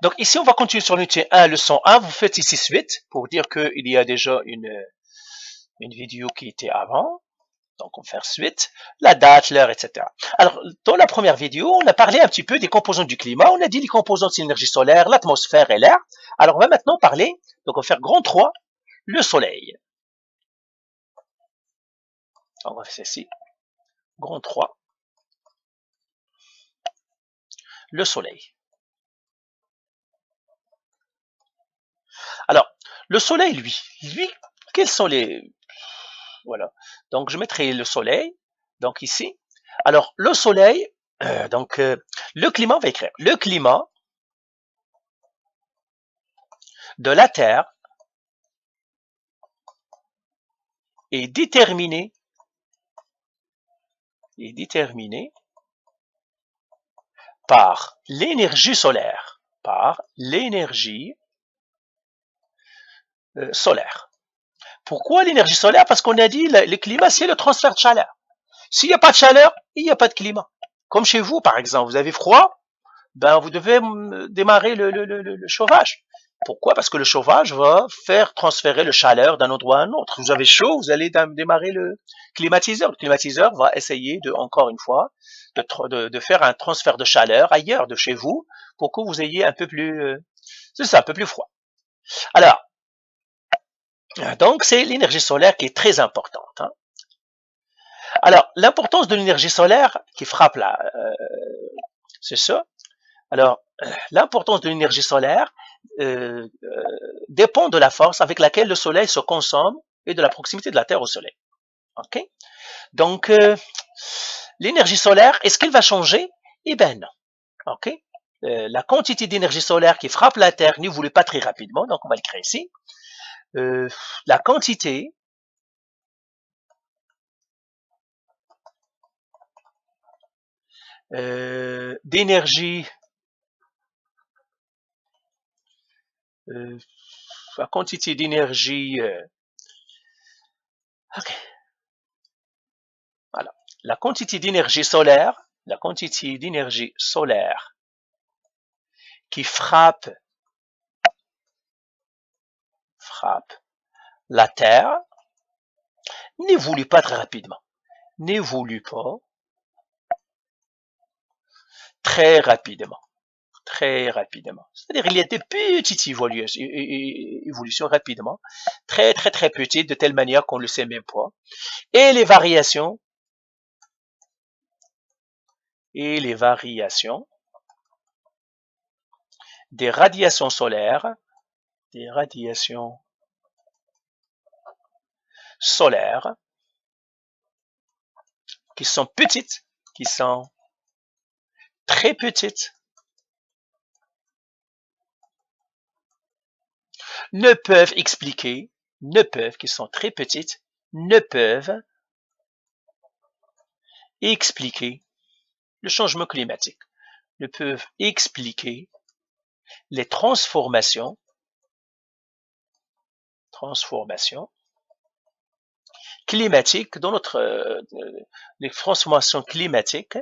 Donc ici, on va continuer sur l'unité 1, leçon 1. Vous faites ici suite pour dire qu'il y a déjà une vidéo qui était avant. Donc on va faire suite, la date, l'heure, etc. Alors, dans la première vidéo, on a parlé un petit peu des composants du climat. On a dit les composants de l'énergie solaire, l'atmosphère et l'air. Alors, on va maintenant parler, donc on va faire grand 3, le soleil. On va faire ceci, grand 3, le soleil. Alors, le soleil, lui, quels sont les... Voilà. Donc, je mettrai le soleil, donc ici. Alors, le soleil, le climat, on va écrire. Le climat de la Terre est déterminé par l'énergie solaire. Solaire. Pourquoi l'énergie solaire? Parce qu'on a dit le climat, c'est le transfert de chaleur. S'il n'y a pas de chaleur, il n'y a pas de climat. Comme chez vous, par exemple, vous avez froid, ben vous devez démarrer le chauffage. Pourquoi? Parce que le chauffage va faire transférer le chaleur d'un endroit à un autre. Vous avez chaud, vous allez démarrer le climatiseur. Le climatiseur va essayer encore une fois, de faire un transfert de chaleur ailleurs de chez vous pour que vous ayez un peu plus, un peu plus froid. Alors, donc c'est l'énergie solaire qui est très importante. Hein. Alors, l'importance de l'énergie solaire qui frappe là, c'est ça. Alors, l'importance de l'énergie solaire dépend de la force avec laquelle le soleil se consomme et de la proximité de la Terre au soleil. Ok? Donc, l'énergie solaire, est-ce qu'elle va changer? Eh bien non. Ok? La quantité d'énergie solaire qui frappe la Terre n'évolue pas très rapidement, donc on va l'écrire ici. La quantité d'énergie la quantité d'énergie ok. Voilà. La quantité d'énergie solaire qui frappe la Terre n'évolue pas très rapidement. N'évolue pas très rapidement. Très rapidement. C'est-à-dire il y a des petites évolutions rapidement, très très très petites, de telle manière qu'on ne le sait même pas. Et les variations des radiations solaires, qui sont petites, qui sont très petites, qui sont très petites, ne peuvent expliquer le changement climatique, ne peuvent expliquer les transformations climatiques dans les transformations climatiques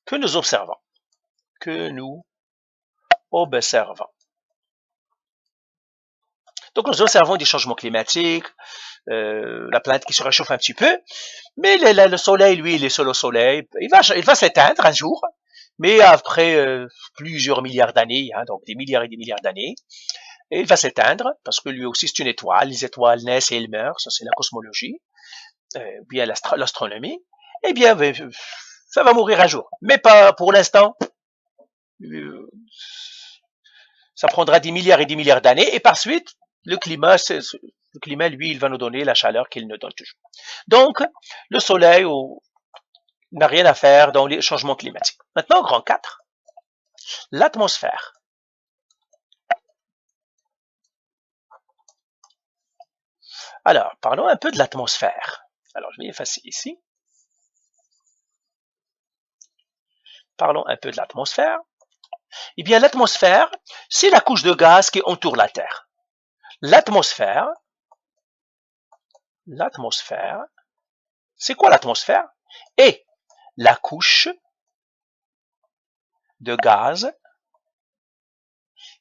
que nous observons. Donc nous observons des changements climatiques, la planète qui se réchauffe un petit peu, mais le soleil, lui, il est seul au soleil, il va s'éteindre un jour, mais après plusieurs milliards d'années, hein, donc des milliards et des milliards d'années, et il va s'éteindre, parce que lui aussi c'est une étoile, les étoiles naissent et elles meurent, ça c'est la cosmologie, bien l'astronomie, eh bien ça va mourir un jour, mais pas pour l'instant, ça prendra des milliards et des milliards d'années, et par suite, le climat, lui, il va nous donner la chaleur qu'il nous donne toujours. Donc, le soleil n'a rien à faire dans les changements climatiques. Maintenant, grand 4, l'atmosphère. Alors, parlons un peu de l'atmosphère. Alors, je vais effacer ici. Parlons un peu de l'atmosphère. Eh bien, l'atmosphère, c'est la couche de gaz qui entoure la Terre. L'atmosphère, c'est quoi l'atmosphère? Et la couche de gaz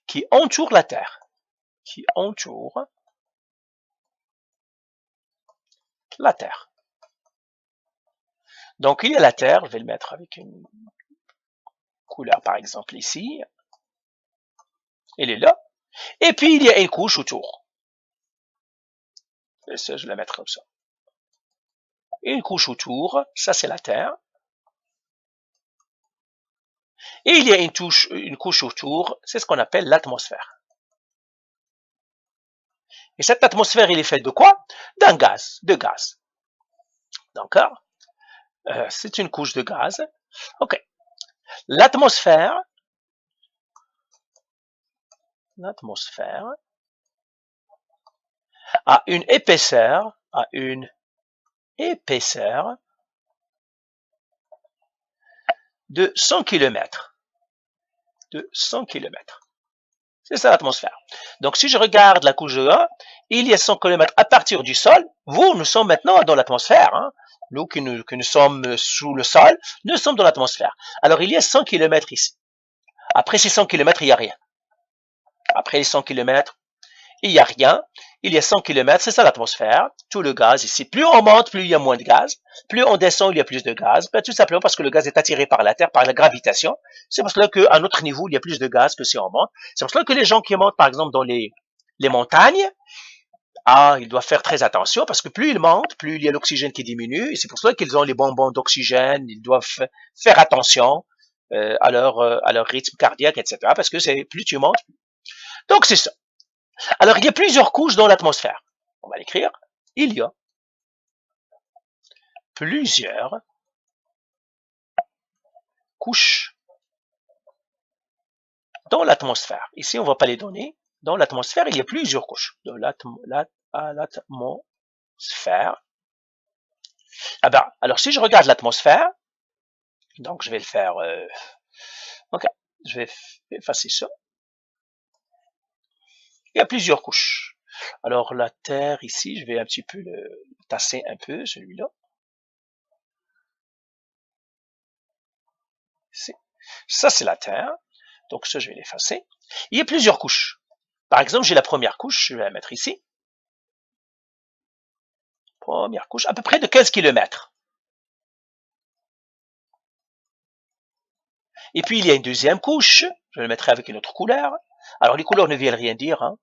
qui entourent la Terre. Qui entourent la Terre. Donc, il y a la Terre, je vais le mettre avec une couleur, par exemple, ici. Elle est là. Et puis, il y a une couche autour. Et ça, je vais la mettre comme ça. Et une couche autour, ça c'est la Terre. Et il y a une couche autour, c'est ce qu'on appelle l'atmosphère. Et cette atmosphère, il est faite de quoi? D'un gaz, de gaz. D'accord? C'est une couche de gaz. Ok. L'atmosphère a une épaisseur de 100 km. De 100 km. C'est ça l'atmosphère. Donc, si je regarde la couche de 1, il y a 100 km à partir du sol. Nous sommes maintenant dans l'atmosphère. Hein. Nous qui nous sommes sous le sol, nous sommes dans l'atmosphère. Alors, il y a 100 km ici. Après ces 100 km, il n'y a rien. Après les 100 km, il n'y a rien. Il y a 100 km, c'est ça l'atmosphère. Tout le gaz ici. Plus on monte, plus il y a moins de gaz. Plus on descend, il y a plus de gaz. Ben, tout simplement parce que le gaz est attiré par la Terre, par la gravitation. C'est pour cela qu'à notre niveau, il y a plus de gaz que si on monte. C'est pour cela que les gens qui montent, par exemple, dans les montagnes, ils doivent faire très attention parce que plus ils montent, plus il y a l'oxygène qui diminue. Et c'est pour cela qu'ils ont les bonbons d'oxygène. Ils doivent faire attention à leur rythme cardiaque, etc. Parce que c'est plus tu montes. Donc, c'est ça. Alors, il y a plusieurs couches dans l'atmosphère. On va l'écrire. Il y a plusieurs couches dans l'atmosphère. Ici, on ne va pas les donner. Dans l'atmosphère, il y a plusieurs couches. De l'atmosphère. Alors, si je regarde l'atmosphère, donc je vais le faire. Ok, je vais effacer ça. Il y a plusieurs couches. Alors, la Terre, ici, je vais un petit peu le tasser un peu, celui-là. Ça, c'est la Terre. Donc, ça, je vais l'effacer. Il y a plusieurs couches. Par exemple, j'ai la première couche, je vais la mettre ici. Première couche, à peu près de 15 km. Et puis, il y a une deuxième couche. Je le mettrai avec une autre couleur. Alors, les couleurs ne viennent rien dire. Hein.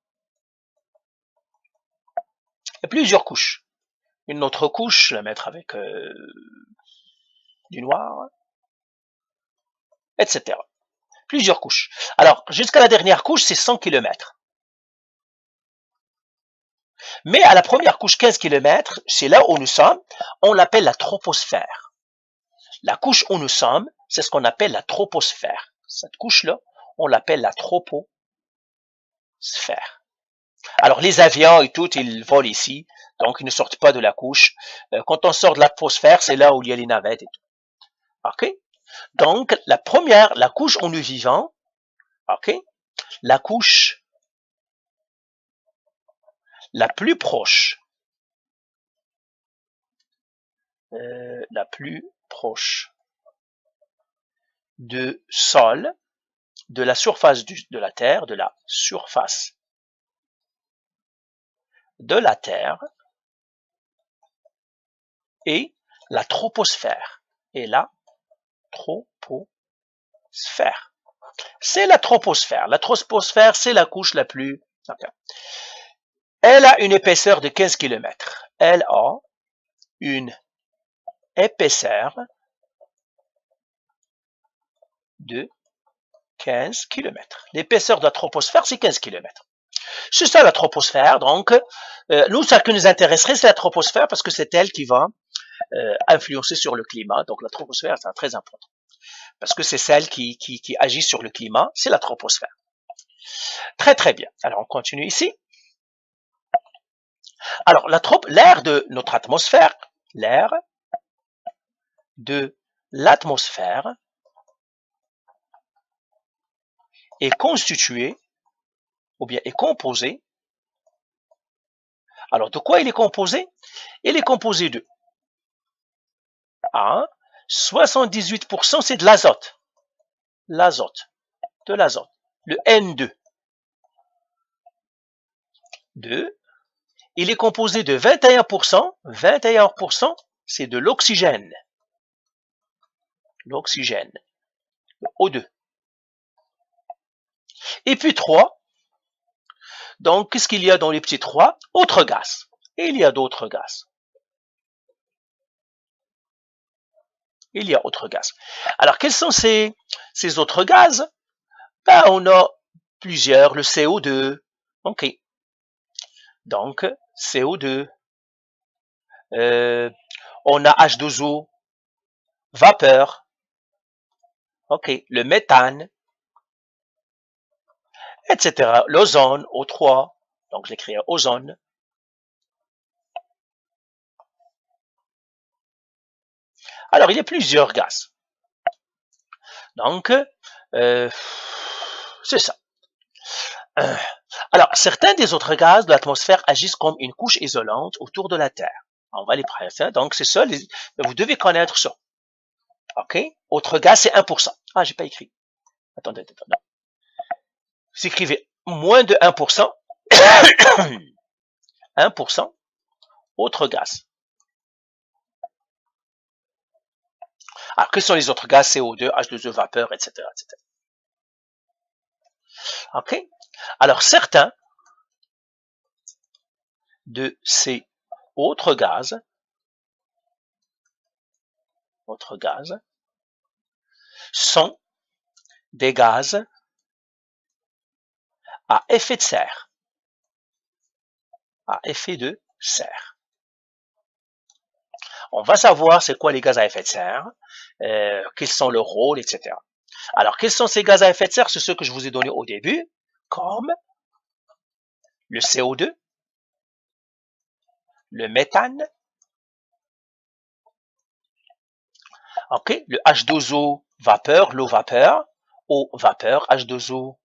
Il y a plusieurs couches. Une autre couche, je vais la mettre avec du noir, etc. Plusieurs couches. Alors, jusqu'à la dernière couche, c'est 100 km. Mais à la première couche, 15 km, c'est là où nous sommes. On l'appelle la troposphère. La couche où nous sommes, c'est ce qu'on appelle la troposphère. Cette couche-là, on l'appelle la troposphère. Alors, les avions et tout, ils volent ici. Donc, ils ne sortent pas de la couche. Quand on sort de l'atmosphère, c'est là où il y a les navettes et tout. OK? Donc, la couche où nous vivons, OK? La couche la plus proche de sol, de la surface de la Terre, et la troposphère. Et la troposphère. C'est la troposphère. La troposphère, c'est la couche la plus... Elle a une épaisseur de 15 km. Elle a une épaisseur de 15 km. L'épaisseur de la troposphère, c'est 15 km. C'est ça la troposphère. Donc, nous, ce qui nous intéresserait, c'est la troposphère parce que c'est elle qui va influencer sur le climat. Donc, la troposphère, c'est très important. Parce que c'est celle qui agit sur le climat. C'est la troposphère. Très, très bien. Alors, on continue ici. Alors, l'air de notre atmosphère, l'air de l'atmosphère est constitué, ou bien est composé. Alors, de quoi il est composé? Il est composé de 78%, c'est de l'azote. l'azote, le N2. 2, il est composé de 21%, 21% c'est de l'oxygène, le O2. Et puis 3, donc qu'est-ce qu'il y a dans les petits 3? Autres gaz. Et il y a d'autres gaz. Il y a autres gaz. Alors quels sont ces autres gaz? Ben, on a plusieurs, le CO2, ok. Donc CO2, on a H2O, vapeur, ok, le méthane, etc. L'ozone, O3, donc je l'écris ozone. Alors, il y a plusieurs gaz. Donc, c'est ça. Alors, certains des autres gaz de l'atmosphère agissent comme une couche isolante autour de la Terre. On va les prendre ça. Donc, c'est ça. Vous devez connaître ça. OK? Autre gaz, c'est 1%. Ah, j'ai pas écrit. Attendez. Vous écrivez moins de 1%. 1%. Autre gaz. Alors, quels sont les autres gaz? CO2, H2O, vapeur, etc., etc. OK? Alors, certains de ces autres gaz sont des gaz à effet de serre. À effet de serre. On va savoir c'est quoi les gaz à effet de serre, quels sont leurs rôles, etc. Alors, quels sont ces gaz à effet de serre? C'est ceux que je vous ai donnés au début, comme le CO2, le méthane, ok, le H2O vapeur, l'eau vapeur, eau vapeur, H2O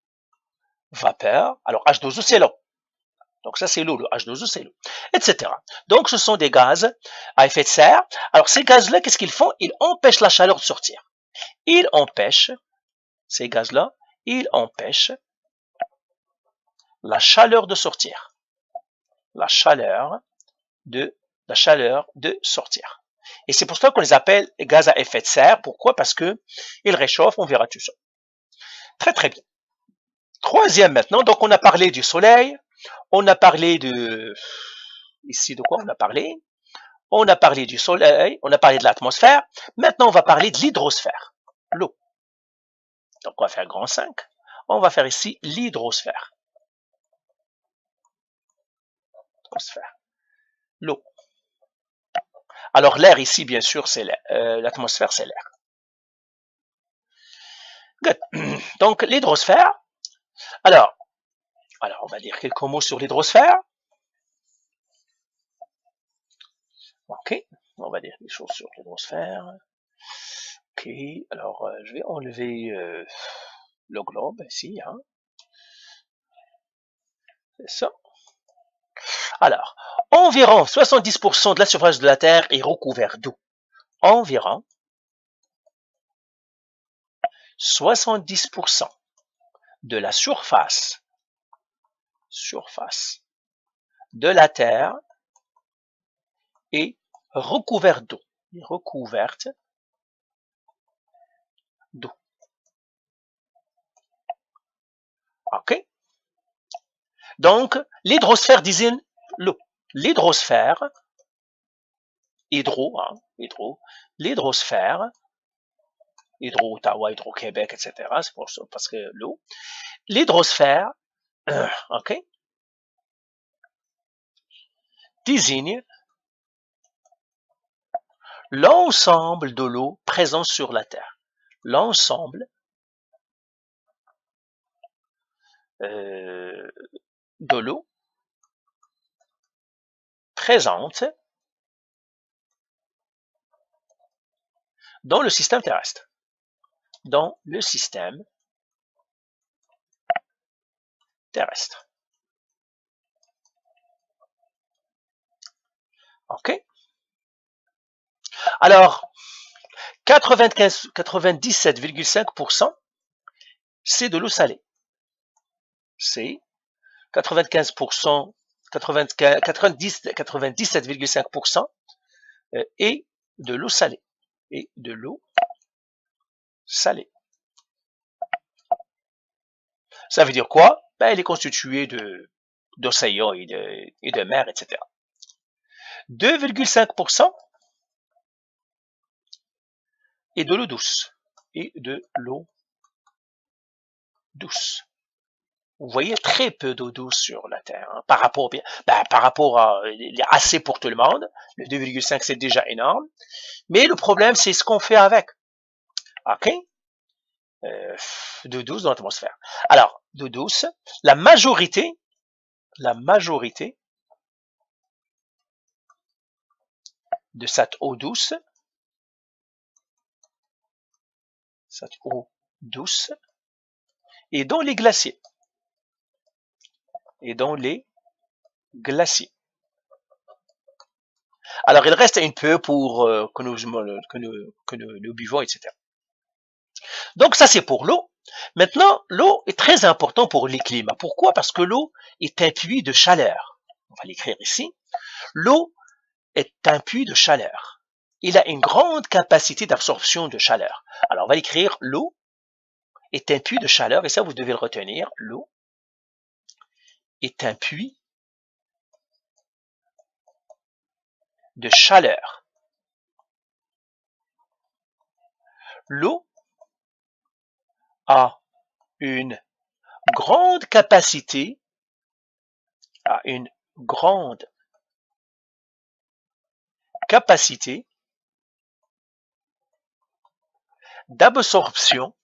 vapeur. Alors, H2O c'est l'eau. Donc ça c'est l'eau, le H2O c'est l'eau, etc. Donc ce sont des gaz à effet de serre. Alors ces gaz-là, qu'est-ce qu'ils font? Ils empêchent la chaleur de sortir. Ils empêchent, ces gaz-là, ils empêchent la chaleur de sortir. La chaleur de sortir. Et c'est pour ça qu'on les appelle gaz à effet de serre. Pourquoi? Parce que ils réchauffent, on verra tout ça. Très très bien. Troisième maintenant, donc on a parlé du soleil, on a parlé de... Ici, de quoi on a parlé? On a parlé du soleil, on a parlé de l'atmosphère. Maintenant, on va parler de l'hydrosphère, l'eau. Donc, on va faire grand 5. On va faire ici l'hydrosphère. L'eau. Alors, l'air ici, bien sûr, c'est l'atmosphère, c'est l'air. Good. Donc, l'hydrosphère. Alors, on va dire quelques mots sur l'hydrosphère. Ok, on va dire des choses sur l'hydrosphère. Ok, alors je vais enlever le globe ici. Hein. C'est ça. Alors, environ 70% de la surface de la Terre est recouverte d'eau. Environ 70% de la surface de la Terre est recouverte d'eau. OK? Donc, l'hydrosphère désigne l'eau. L'hydrosphère, l'hydrosphère, Hydro-Ottawa, Hydro-Québec, etc. C'est pour ça, parce que l'eau. L'hydrosphère, OK, désigne l'ensemble de l'eau présente sur la Terre. L'ensemble de l'eau présente dans le système terrestre. Dans le système terrestre. OK? Alors, 97,5% c'est de l'eau salée. C'est 95%, 97,5% et de l'eau salée. Et de l'eau salée. Ça veut dire quoi? Ben, elle est constituée d'océans et de mers, etc. 2,5% et de l'eau douce. Et de l'eau douce. Vous voyez très peu d'eau douce sur la Terre. Hein, par rapport à... Il y a assez pour tout le monde. Le 2,5 c'est déjà énorme. Mais le problème, c'est ce qu'on fait avec. OK? D'eau douce dans l'atmosphère. Alors, d'eau douce, la majorité de cette eau douce est dans les glaciers. Alors, il reste un peu pour que nous buvons, etc. Donc, ça, c'est pour l'eau. Maintenant, l'eau est très importante pour les climats. Pourquoi? Parce que l'eau est un puits de chaleur. On va l'écrire ici. L'eau est un puits de chaleur. Il a une grande capacité d'absorption de chaleur. Alors, on va écrire l'eau est un puits de chaleur, et ça, vous devez le retenir. L'eau est un puits de chaleur. L'eau a une grande capacité d'absorption,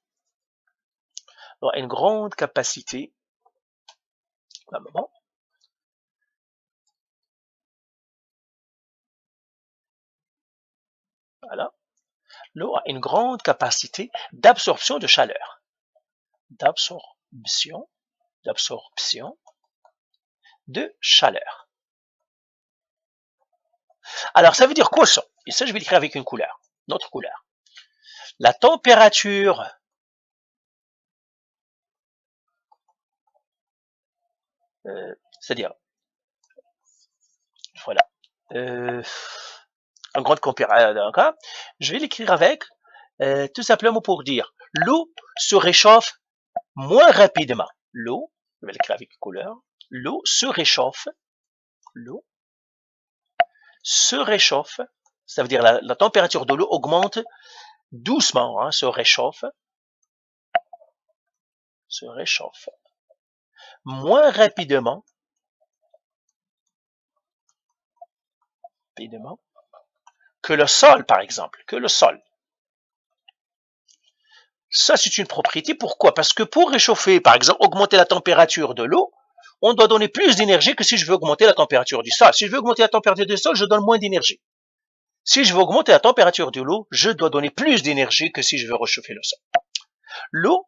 voilà. L'eau a une grande capacité d'absorption de chaleur. D'absorption de chaleur. Alors, ça veut dire quoi ça? Et ça, je vais l'écrire avec une couleur, notre couleur. La température c'est-à-dire, voilà, en grande comparaison, je vais l'écrire avec, tout simplement pour dire, l'eau se réchauffe moins rapidement. L'eau, je vais l'écrire avec une couleur, l'eau se réchauffe, ça veut dire la température de l'eau augmente doucement, hein, se réchauffe, moins rapidement que le sol, par exemple, Ça, c'est une propriété. Pourquoi? Parce que pour réchauffer, par exemple, augmenter la température de l'eau, on doit donner plus d'énergie que si je veux augmenter la température du sol. Si je veux augmenter la température du sol, je donne moins d'énergie. Si je veux augmenter la température de l'eau, je dois donner plus d'énergie que si je veux réchauffer le sol. L'eau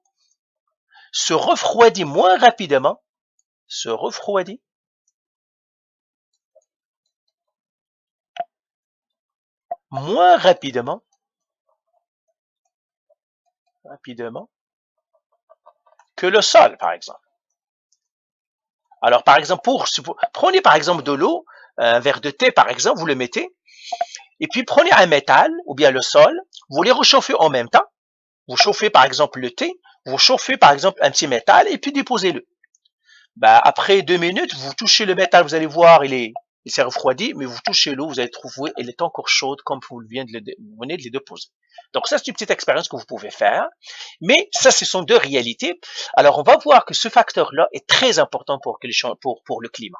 se refroidit moins rapidement, que le sol, par exemple. Alors, par exemple, prenez par exemple de l'eau, un verre de thé, par exemple, vous le mettez, et puis prenez un métal, ou bien le sol, vous les réchauffez en même temps. Vous chauffez par exemple le thé, vous chauffez par exemple un petit métal, et puis déposez-le. Après 2 minutes, vous touchez le métal, vous allez voir, il s'est refroidi, mais vous touchez l'eau, vous allez trouver, elle est encore chaude comme vous venez de les déposer. Donc ça, c'est une petite expérience que vous pouvez faire. Mais ça, ce sont deux réalités. Alors, on va voir que ce facteur-là est très important pour le climat.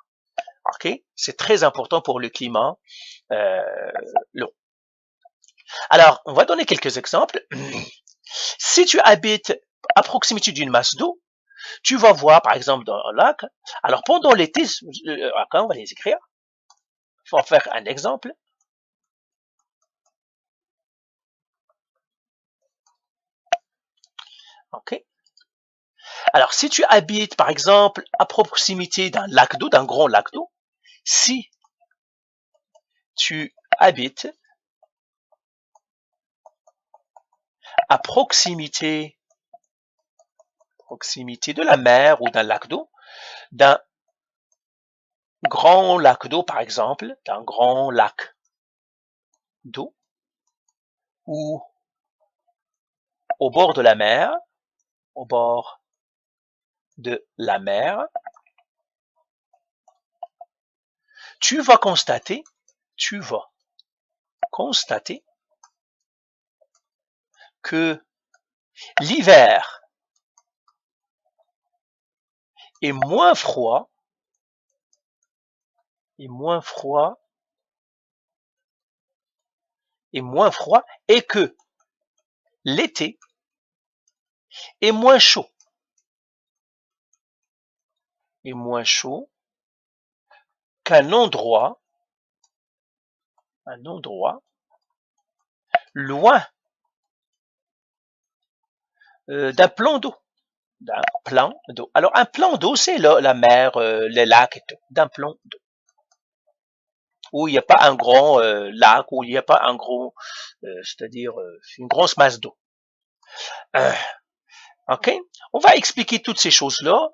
Ok? C'est très important pour le climat, l'eau. Alors, on va donner quelques exemples. Si tu habites à proximité d'une masse d'eau, tu vas voir, par exemple, dans un lac. Alors, pendant l'été, on va les écrire. On va faire un exemple. OK. Alors, si tu habites, par exemple, à proximité d'un lac d'eau, d'un grand lac d'eau, si tu habites à proximité proximité de la mer ou d'un lac d'eau, d'un grand lac d'eau par exemple, d'un grand lac d'eau, ou au bord de la mer, au bord de la mer, tu vas constater que l'hiver est moins froid et que l'été est moins chaud qu'un endroit loin d'un plan d'eau. Alors un plan d'eau, c'est la mer, les lacs et tout, d'un plan d'eau. Où il n'y a pas un grand lac, où il n'y a pas un gros, c'est-à-dire une grosse masse d'eau. Ok, on va expliquer toutes ces choses-là.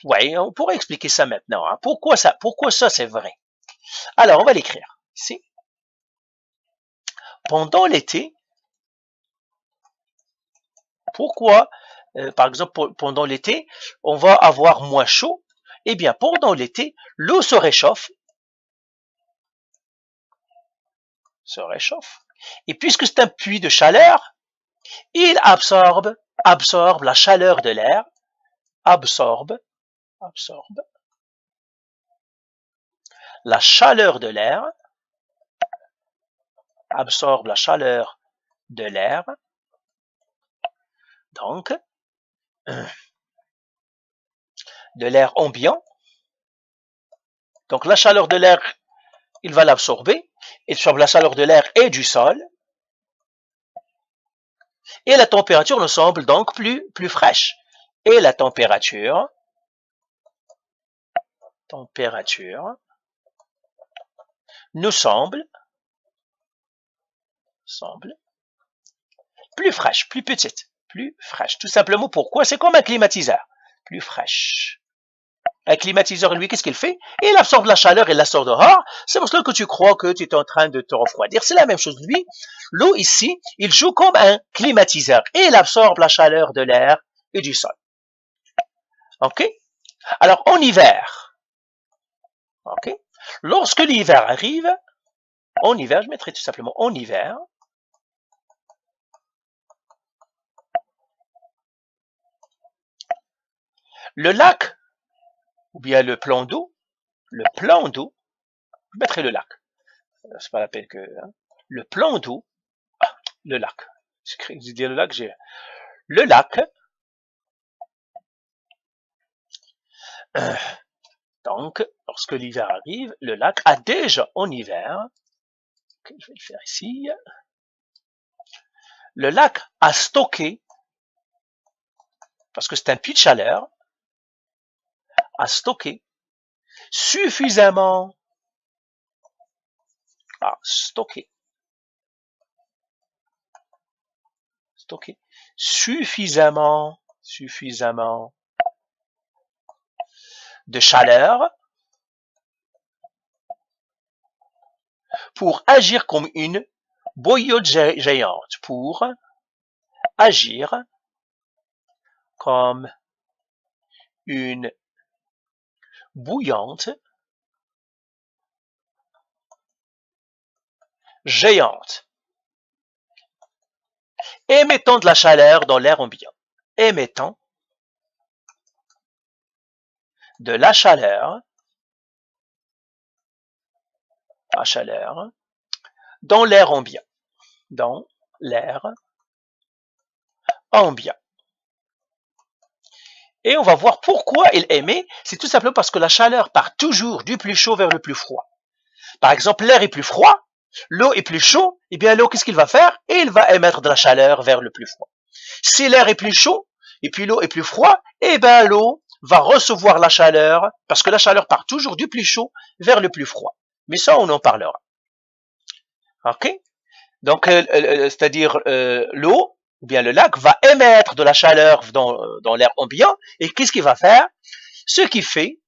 Ouais, on pourrait expliquer ça maintenant. Hein. Pourquoi ça c'est vrai? Alors, on va l'écrire ici. Pendant l'été, pourquoi, par exemple, pendant l'été, on va avoir moins chaud? Eh bien, pendant l'été, l'eau se réchauffe. Et puisque c'est un puits de chaleur, il absorbe la chaleur de l'air, absorbe la chaleur de l'air, donc de l'air ambiant. Donc la chaleur de l'air, il va l'absorber, il absorbe la chaleur de l'air et du sol, et la température nous semble donc plus fraîche. Et la température nous semble plus fraîche, plus petite, plus fraîche. Tout simplement pourquoi? C'est comme un climatiseur, plus fraîche. Un climatiseur, lui, qu'est-ce qu'il fait? Il absorbe la chaleur et la sort dehors. C'est pour cela que tu crois que tu es en train de te refroidir. C'est la même chose. Lui, l'eau ici, il joue comme un climatiseur et il absorbe la chaleur de l'air et du sol. Ok? Alors, en hiver, ok? Lorsque l'hiver arrive, en hiver, je mettrai tout simplement en hiver, le lac, ou bien le plan d'eau, je mettrai le lac. C'est pas la peine que, hein. Le plan d'eau, le lac. Je dis le lac, le lac, donc, lorsque l'hiver arrive, le lac a déjà en hiver, okay, je vais le faire ici, le lac a stocké, parce que c'est un puits de chaleur, a stocké suffisamment de chaleur pour agir comme une bouillotte géante, pour agir comme une bouillante géante, émettant de la chaleur dans l'air ambiant. Émettant de la chaleur dans l'air ambiant. Et on va voir pourquoi il émet. C'est tout simplement parce que la chaleur part toujours du plus chaud vers le plus froid. Par exemple, l'air est plus froid, l'eau est plus chaud, et bien l'eau, qu'est-ce qu'il va faire? Il va émettre de la chaleur vers le plus froid. Si l'air est plus chaud, et puis l'eau est plus froid, et bien l'eau va recevoir la chaleur, parce que la chaleur part toujours du plus chaud vers le plus froid. Mais ça, on en parlera. Ok? Donc, c'est-à-dire l'eau, ou bien le lac va émettre de la chaleur dans l'air ambiant, et qu'est-ce qu'il va faire? Ce qui fait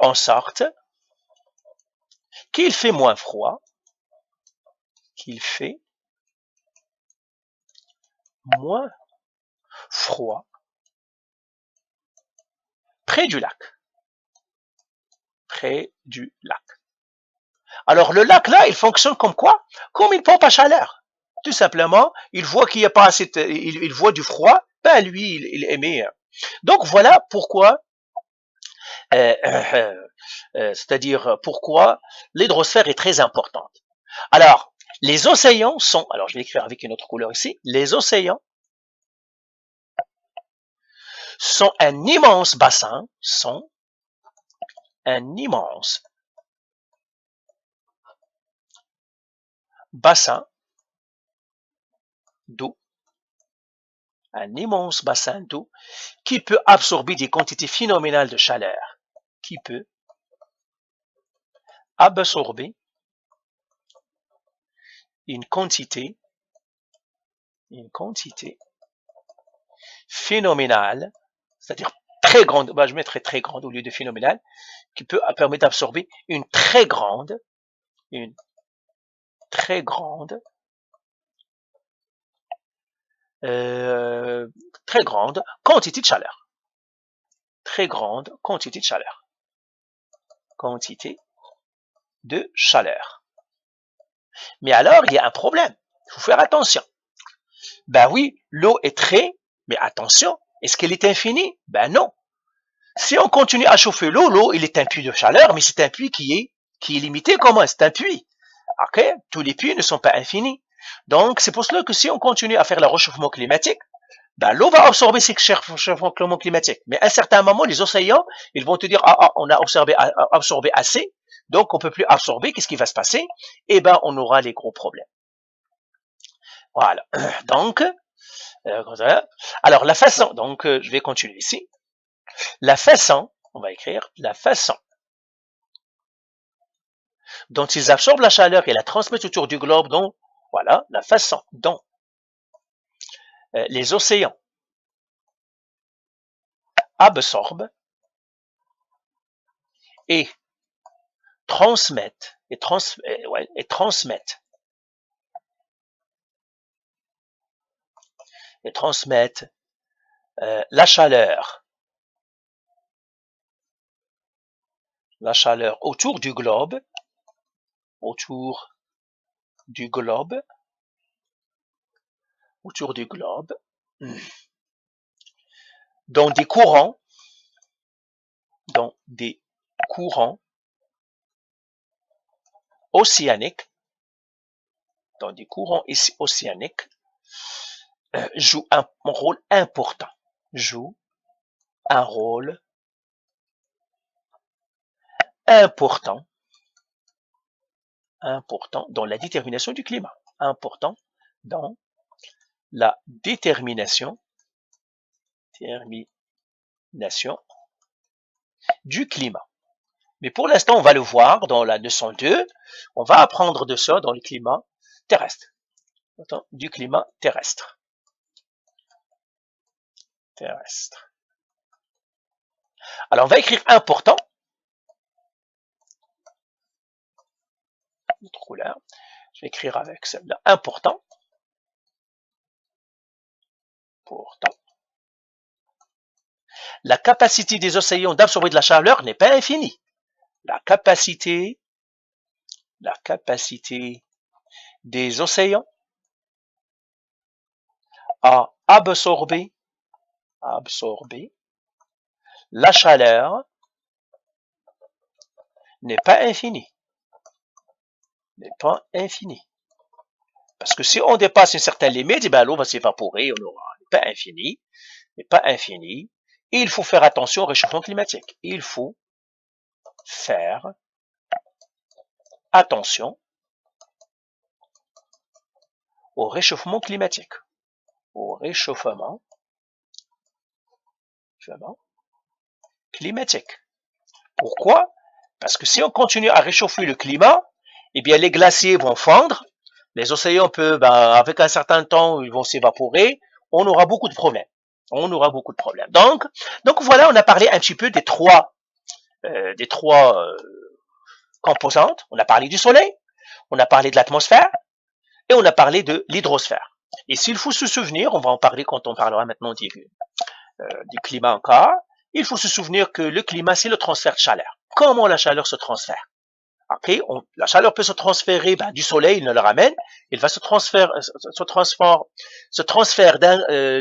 en sorte qu'il fait moins froid, près du lac. Alors le lac là, il fonctionne comme quoi? Comme une pompe à chaleur. Tout simplement, il voit qu'il n'y a pas assez, il voit du froid, ben lui, il émet. Donc voilà pourquoi, c'est-à-dire pourquoi l'hydrosphère est très importante. Alors, les océans sont, alors je vais écrire avec une autre couleur ici, les océans sont un immense bassin, d'eau, un immense bassin d'eau qui peut absorber des quantités phénoménales de chaleur, qui peut absorber une quantité phénoménale, c'est-à-dire très grande, je mettrai très grande au lieu de phénoménale, qui peut permettre d'absorber une très grande quantité de chaleur. Très grande quantité de chaleur. Mais alors, il y a un problème. Il faut faire attention. Ben oui, l'eau est très, mais attention, est-ce qu'elle est infinie? Ben non. Si on continue à chauffer l'eau, il est un puits de chaleur, mais c'est un puits qui est limité. Comment? C'est un puits. Ok? Tous les puits ne sont pas infinis. Donc, c'est pour cela que si on continue à faire le réchauffement climatique, ben, l'eau va absorber ce réchauffement climatique. Mais à un certain moment, les océans, ils vont te dire, on a absorbé assez, donc on peut plus absorber. Qu'est-ce qui va se passer? Eh ben, on aura les gros problèmes. Voilà. Donc, alors la façon, donc je vais continuer ici. La façon, on va écrire la façon dont ils absorbent la chaleur et la transmettent autour du globe, donc voilà la façon dont les océans absorbent et transmettent la chaleur autour du globe dans des courants océaniques, joue un rôle important. Important dans la détermination du climat. Important dans la détermination du climat. Mais pour l'instant, on va le voir dans la leçon 2. On va apprendre de ça dans le climat terrestre. Du climat terrestre. Alors, on va écrire important. Notre couleur. Je vais écrire avec celle-là. Important. La capacité des océans d'absorber de la chaleur n'est pas infinie. La capacité des océans à absorber la chaleur n'est pas infinie. Parce que si on dépasse une certaine limite, l'eau va s'évaporer, on aura pas infini. Il faut faire attention au réchauffement climatique. Il faut faire attention au réchauffement climatique. Pourquoi? Parce que si on continue à réchauffer le climat, eh bien, les glaciers vont fondre, les océans peuvent, avec un certain temps, ils vont s'évaporer, on aura beaucoup de problèmes. On aura beaucoup de problèmes. Donc voilà, on a parlé un petit peu des trois composantes. On a parlé du Soleil, on a parlé de l'atmosphère et on a parlé de l'hydrosphère. Et s'il faut se souvenir, on va en parler quand on parlera maintenant du climat encore, il faut se souvenir que le climat, c'est le transfert de chaleur. Comment la chaleur se transfère? Okay, la chaleur peut se transférer du soleil, il nous le ramène, il va se transférer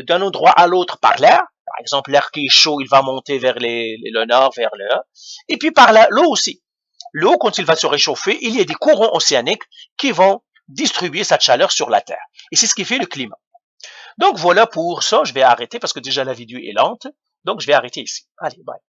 d'un endroit à l'autre par l'air. Par exemple, l'air qui est chaud, il va monter vers le nord, vers le haut. Et puis par l'eau aussi. L'eau, quand il va se réchauffer, il y a des courants océaniques qui vont distribuer cette chaleur sur la Terre. Et c'est ce qui fait le climat. Donc voilà pour ça, je vais arrêter parce que déjà la vidéo est lente. Donc je vais arrêter ici. Allez, bye.